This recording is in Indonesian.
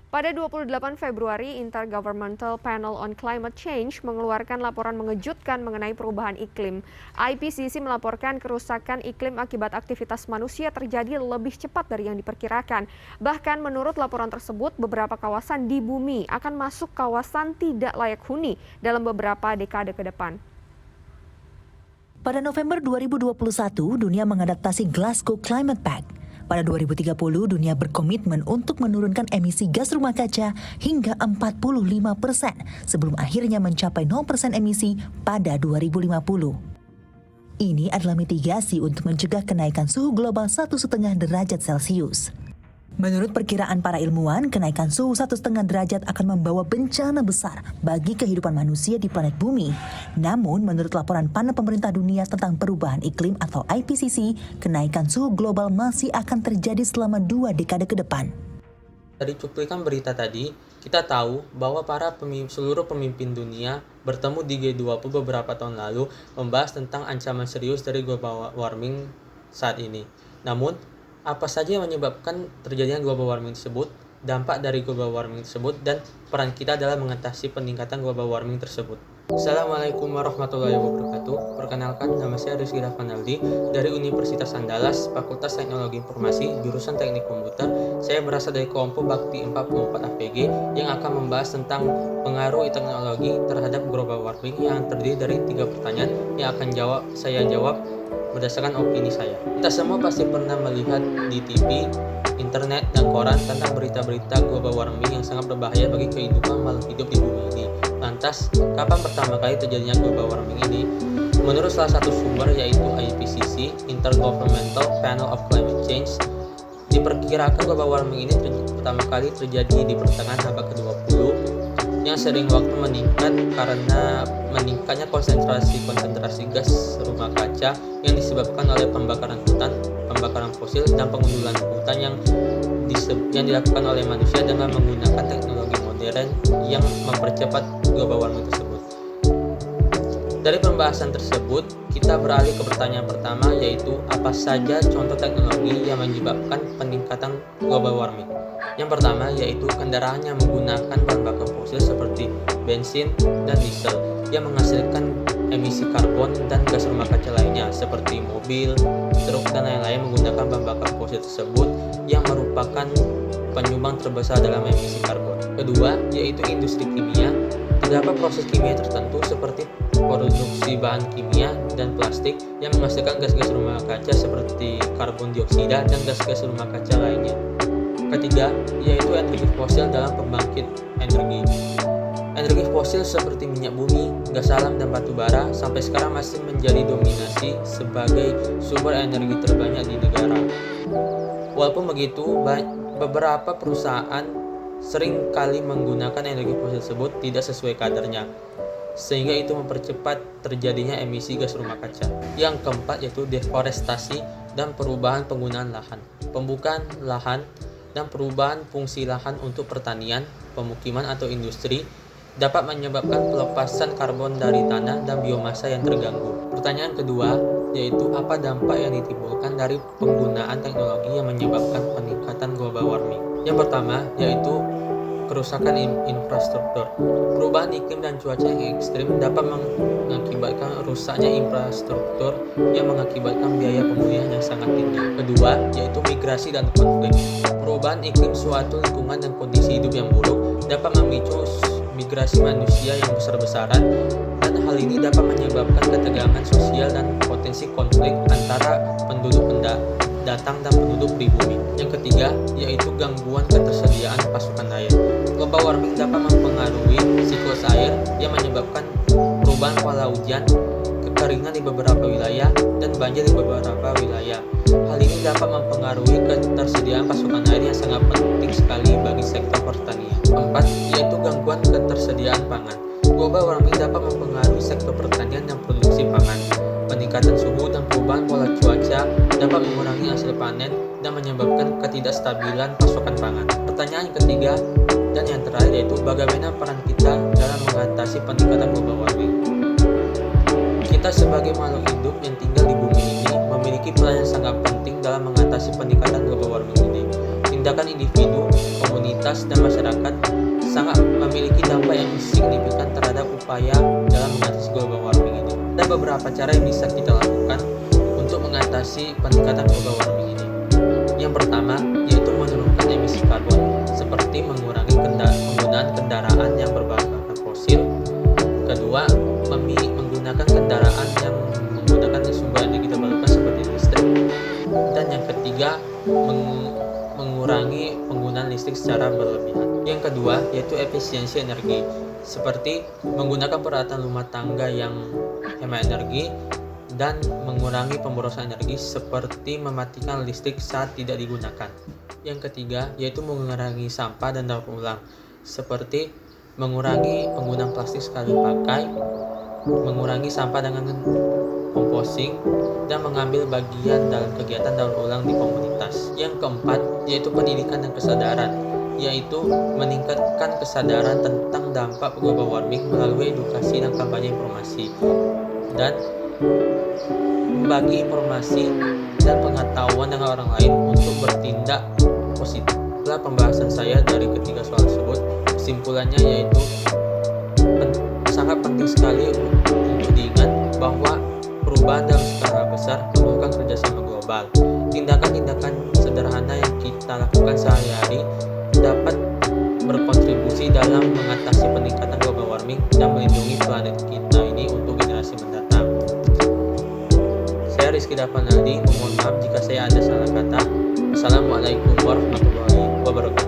Pada 28 Februari, Intergovernmental Panel on Climate Change mengeluarkan laporan mengejutkan mengenai perubahan iklim. IPCC melaporkan kerusakan iklim akibat aktivitas manusia terjadi lebih cepat dari yang diperkirakan. Bahkan menurut laporan tersebut, beberapa kawasan di bumi akan masuk kawasan tidak layak huni dalam beberapa dekade ke depan. Pada November 2021, dunia mengadaptasi Glasgow Climate Pact. Pada 2030, dunia berkomitmen untuk menurunkan emisi gas rumah kaca hingga 45% sebelum akhirnya mencapai 0% emisi pada 2050. Ini adalah mitigasi untuk mencegah kenaikan suhu global 1,5 derajat Celcius. Menurut perkiraan para ilmuwan, kenaikan suhu 1,5 derajat akan membawa bencana besar bagi kehidupan manusia di planet bumi. Namun, menurut laporan panel pemerintah dunia tentang perubahan iklim atau IPCC, kenaikan suhu global masih akan terjadi selama 2 dekade ke depan. Dari cuplikan berita tadi, kita tahu bahwa seluruh pemimpin dunia bertemu di G20 beberapa tahun lalu membahas tentang ancaman serius dari global warming saat ini. Namun, apa saja yang menyebabkan terjadinya global warming tersebut, dampak dari global warming tersebut, dan peran kita dalam mengatasi peningkatan global warming tersebut. Assalamualaikum warahmatullahi wabarakatuh. Perkenalkan, nama saya Rizky Rafanaldi dari Universitas Andalas, Fakultas Teknologi Informasi, jurusan Teknik Komputer. Saya berasal dari kelompok Bakti 44 APG yang akan membahas tentang pengaruh teknologi terhadap global warming yang terdiri dari 3 pertanyaan yang akan saya jawab berdasarkan opini saya. Kita semua pasti pernah melihat di TV, internet, dan koran tentang berita-berita global warming yang sangat berbahaya bagi kehidupan makhluk hidup di bumi ini. Lantas, kapan pertama kali terjadinya global warming ini? Menurut salah satu sumber yaitu IPCC, Intergovernmental Panel of Climate Change, diperkirakan global warming ini pertama kali terjadi di pertengahan abad ke-20 yang sering waktu meningkat karena meningkatnya konsentrasi gas rumah kaca yang disebabkan oleh pembakaran hutan, pembakaran fosil, dan pengundulan hutan yang dilakukan oleh manusia dengan menggunakan teknologi modern yang mempercepat global warming tersebut. Dari pembahasan tersebut, kita beralih ke pertanyaan pertama, yaitu apa saja contoh teknologi yang menyebabkan peningkatan global warming. Yang pertama yaitu kendaraan yang menggunakan bahan bakar fosil seperti bensin dan diesel yang menghasilkan emisi karbon dan gas rumah kaca lainnya seperti mobil, truk, dan lain-lain menggunakan bahan bakar fosil tersebut yang merupakan penyumbang terbesar dalam emisi karbon. Kedua yaitu industri kimia. Terdapat proses kimia tertentu seperti produksi bahan kimia dan plastik yang menghasilkan gas-gas rumah kaca seperti karbon dioksida dan gas-gas rumah kaca lainnya. Ketiga, yaitu energi fosil dalam pembangkit energi. Energi fosil seperti minyak bumi, gas alam, dan batu bara sampai sekarang masih menjadi dominasi sebagai sumber energi terbanyak di negara. Walaupun begitu, beberapa perusahaan sering kali menggunakan energi fosil tersebut tidak sesuai kadarnya, sehingga itu mempercepat terjadinya emisi gas rumah kaca. Yang keempat yaitu deforestasi dan perubahan penggunaan lahan. Pembukaan lahan dan perubahan fungsi lahan untuk pertanian, pemukiman, atau industri dapat menyebabkan pelepasan karbon dari tanah dan biomasa yang terganggu. Pertanyaan kedua yaitu apa dampak yang ditimbulkan dari penggunaan teknologi yang menyebabkan peningkatan global warming. Yang pertama yaitu kerusakan infrastruktur. Perubahan iklim dan cuaca yang ekstrim dapat mengakibatkan rusaknya infrastruktur yang mengakibatkan biaya pemulihan yang sangat tinggi. Kedua, yaitu migrasi dan konflik. Perubahan iklim suatu lingkungan dan kondisi hidup yang buruk dapat memicu migrasi manusia yang besar-besaran, dan hal ini dapat menyebabkan ketegangan sosial dan potensi konflik antara penduduk pendatang dan penduduk pribumi. Yang ketiga, yaitu gangguan ketersediaan pasokan air. Global warming dapat mempengaruhi siklus air yang menyebabkan perubahan pola hujan, kekeringan di beberapa wilayah, dan banjir di beberapa wilayah. Hal ini dapat mempengaruhi ketersediaan pasokan air yang sangat penting sekali bagi sektor pertanian. Keempat, yaitu gangguan ketersediaan pangan. Global warming dapat mempengaruhi sektor pertanian dan produksi pangan. Peningkatan suhu dan perubahan pola cuaca dapat mengurangi hasil panen dan menyebabkan ketidakstabilan pasokan pangan. Pertanyaan yang ketiga dan yang terakhir yaitu bagaimana peran kita dalam mengatasi peningkatan global warming. Kita sebagai makhluk hidup yang tinggal di bumi ini memiliki peran yang sangat penting dalam mengatasi peningkatan global warming ini. tindakan individu, komunitas, dan masyarakat sangat memiliki dampak yang signifikan terhadap upaya dalam mengatasi global warming ini. Ada beberapa cara yang bisa kita lakukan untuk mengatasi peningkatan global warming ini. Yang pertama, yaitu menurunkan emisi karbon, seperti mengurangi penggunaan kendaraan yang berbahan bakar fosil. Kedua, menggunakan kendaraan yang menggunakan sumber energi terbarukan seperti listrik. Dan yang ketiga, mengurangi penggunaan listrik secara berlebihan. Yang kedua, yaitu efisiensi energi, seperti menggunakan peralatan rumah tangga yang hemat energi dan mengurangi pemborosan energi seperti mematikan listrik saat tidak digunakan. Yang ketiga, yaitu mengurangi sampah dan daur ulang, seperti mengurangi penggunaan plastik sekali pakai, mengurangi sampah dengan composting, dan mengambil bagian dalam kegiatan daur ulang di komunitas. Yang keempat, yaitu pendidikan dan kesadaran, yaitu meningkatkan kesadaran tentang dampak global warming melalui edukasi dan kampanye informasi, dan membagi informasi dan pengetahuan dengan orang lain untuk bertindak positif. Setelah pembahasan saya dari ketiga soal tersebut, kesimpulannya yaitu sangat penting sekali untuk diingat bahwa perubahan dalam skala besar memerlukan kerjasama global. Tindakan-tindakan sederhana yang kita lakukan sehari-hari dapat berkontribusi dalam mengatasi peningkatan global warming dan melindungi planet kita ini untuk generasi mendatang. Saya Rizky Davanaldi, mohon maaf jika saya ada salah kata. Assalamualaikum warahmatullahi wabarakatuh.